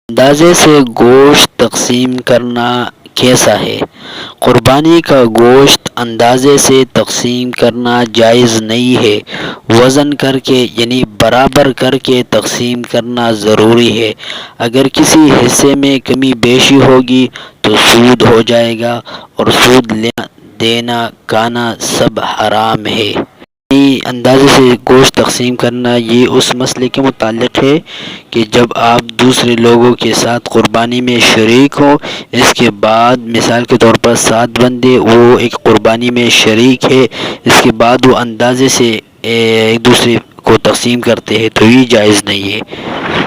अंदाज़े से गोश्त तक़सीम करना कैसा है? क़ुरबानी का गोश्त अंदाज़े से तक़सीम करना जायज़ नहीं है। वज़न करके यानी बराबर करके तक़सीम करना ज़रूरी है। अगर किसी हिस्से में कमी बेशी होगी तो सूद हो जाएगा और सूद लेना देना खाना सब हराम है। अंदाज़े से गोश्त तक़सीम करना ये उस मसले के मुताल्लिक़ है कि जब आप दूसरे लोगों के साथ क़ुरबानी में शरीक हो, इसके बाद मिसाल के तौर पर 7 बंदे वो एक क़ुरबानी में शरीक है, इसके बाद वो अंदाज़े से एक दूसरे को तक़सीम करते हैं तो ये जायज़ नहीं है।